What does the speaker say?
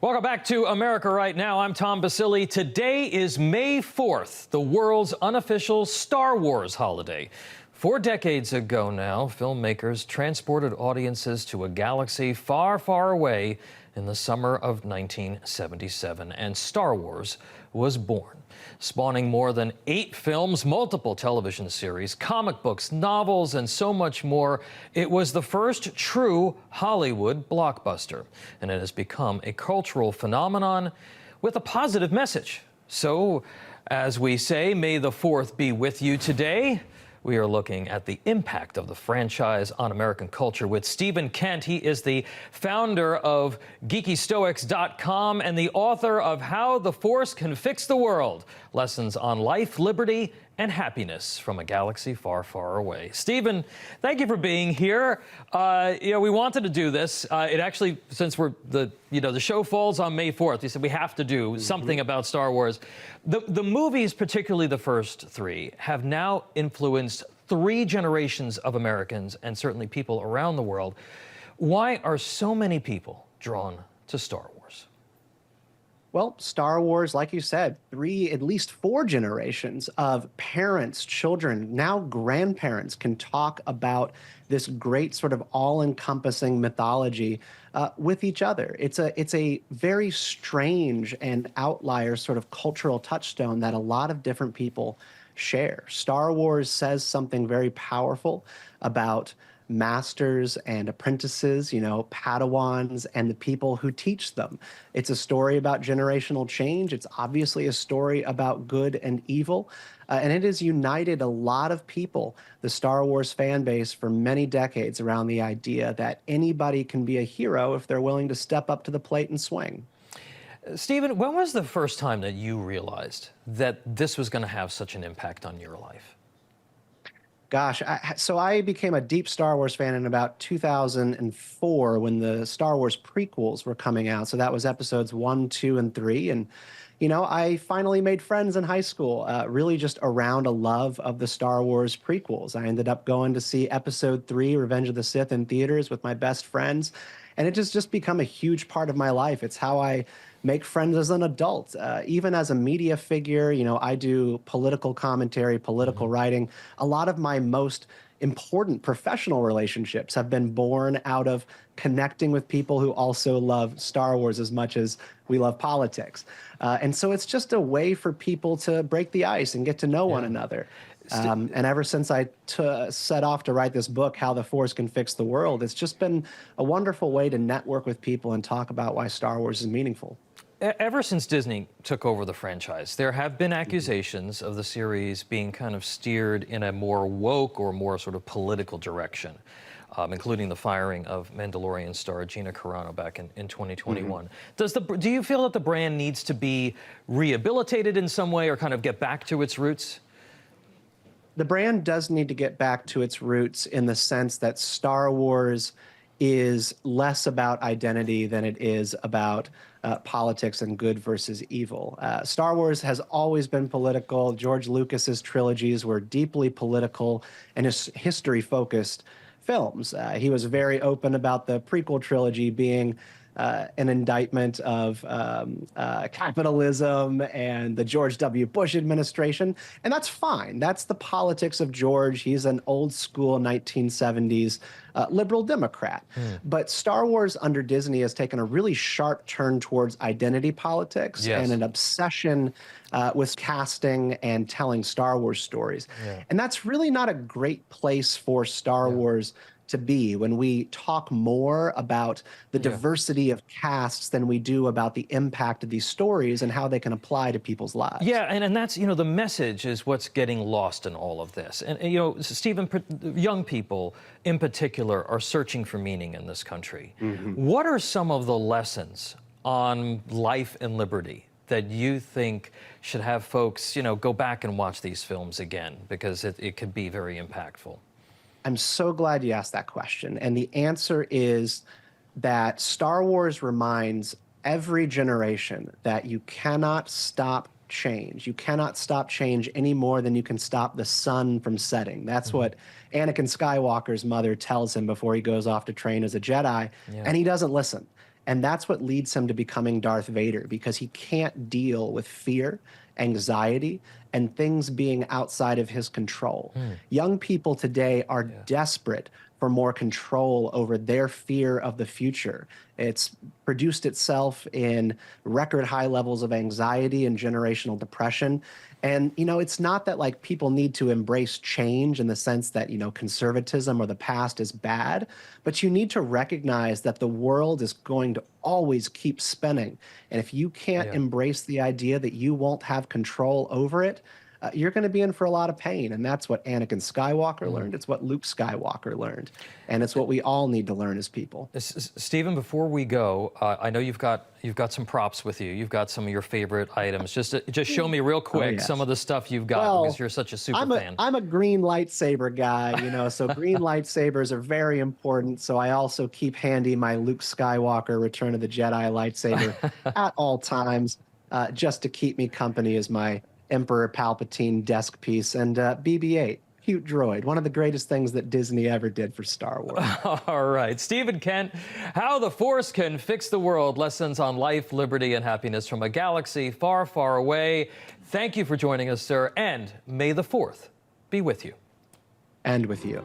Welcome back to America Right Now. I'm Tom Basile. Today is May 4th, the world's unofficial Star Wars holiday. 4 decades ago now, filmmakers transported audiences to a galaxy far, far away in the summer of 1977, and Star Wars was born, spawning more than 8 films, multiple television series, comic books, novels, and so much more. It was the first true Hollywood blockbuster, and it has become a cultural phenomenon with a positive message. So, as we say, may the 4th be with you today. We are looking at the impact of the franchise on American culture with Stephen Kent. He is the founder of GeekyStoics.com and the author of How the Force Can Fix the World, Lessons on Life, Liberty, and Happiness from a Galaxy Far, Far Away. Stephen, thank you for being here. We wanted to do this. It actually, since the show falls on May 4th, we said we have to do something about Star Wars. The movies, particularly the first 3, have now influenced 3 generations of Americans and certainly people around the world. Why are so many people drawn to Star Wars? Well, Star Wars, like you said, at least 4 generations of parents, children, now grandparents can talk about this great sort of all-encompassing mythology with each other. It's a very strange and outlier sort of cultural touchstone that a lot of different people share. Star Wars says something very powerful about masters and apprentices, Padawans, and the people who teach them. It's a story about generational change. It's obviously a story about good and evil. And it has united a lot of people, the Star Wars fan base, for many decades around the idea that anybody can be a hero if they're willing to step up to the plate and swing. Stephen, when was the first time that you realized that this was going to have such an impact on your life? Gosh, so I became a deep Star Wars fan in about 2004 when the Star Wars prequels were coming out. So that was episodes 1, 2, and 3. And, I finally made friends in high school, really just around a love of the Star Wars prequels. I ended up going to see episode 3, Revenge of the Sith, in theaters with my best friends. And it has just become a huge part of my life. It's how I make friends as an adult. Even as a media figure, I do political commentary, political writing. A lot of my most important professional relationships have been born out of connecting with people who also love Star Wars as much as we love politics. And so it's just a way for people to break the ice and get to know one another. And ever since I set off to write this book, How the Force Can Fix the World, it's just been a wonderful way to network with people and talk about why Star Wars is meaningful. Ever since Disney took over the franchise, there have been accusations of the series being kind of steered in a more woke or more sort of political direction, including the firing of Mandalorian star Gina Carano back in 2021. Do you feel that the brand needs to be rehabilitated in some way or kind of get back to its roots? The brand does need to get back to its roots in the sense that Star Wars is less about identity than it is about politics and good versus evil. Star Wars has always been political. George Lucas's trilogies were deeply political and history-focused films. He was very open about the prequel trilogy being an indictment of capitalism and the George W. Bush administration, and that's fine. That's the politics of George. He's an old school 1970s liberal Democrat. But Star Wars under Disney has taken a really sharp turn towards identity politics and an obsession with casting and telling Star Wars stories. And that's really not a great place for Star Wars to be when we talk more about the diversity of casts than we do about the impact of these stories and how they can apply to people's lives. Yeah, and that's, the message is what's getting lost in all of this. And, Stephen, young people in particular are searching for meaning in this country. What are some of the lessons on life and liberty that you think should have folks, go back and watch these films again, because it could be very impactful? I'm so glad you asked that question. And the answer is that Star Wars reminds every generation that you cannot stop change. You cannot stop change any more than you can stop the sun from setting. That's what Anakin Skywalker's mother tells him before he goes off to train as a Jedi, and he doesn't listen. And that's what leads him to becoming Darth Vader, because he can't deal with fear, anxiety, and things being outside of his control. Young people today are desperate for more control over their fear of the future. It's produced itself in record high levels of anxiety and generational depression. And, it's not that like people need to embrace change in the sense that, conservatism or the past is bad, but you need to recognize that the world is going to always keep spinning. And if you can't embrace the idea that you won't have control over it, you're going to be in for a lot of pain. And that's what Anakin Skywalker learned. It's what Luke Skywalker learned. And it's what we all need to learn as people. Stephen, before we go, I know you've got some props with you. You've got some of your favorite items. Just show me real quick some of the stuff you've got, because you're such a super fan. I'm a green lightsaber guy, so green lightsabers are very important. So I also keep handy my Luke Skywalker Return of the Jedi lightsaber at all times, just to keep me company as my Emperor Palpatine desk piece, and BB-8, cute droid, one of the greatest things that Disney ever did for Star Wars. All right, Stephen Kent, How the Force Can Fix the World, Lessons on Life, Liberty, and Happiness from a Galaxy Far, Far Away. Thank you for joining us, sir, and may the 4th be with you. And with you.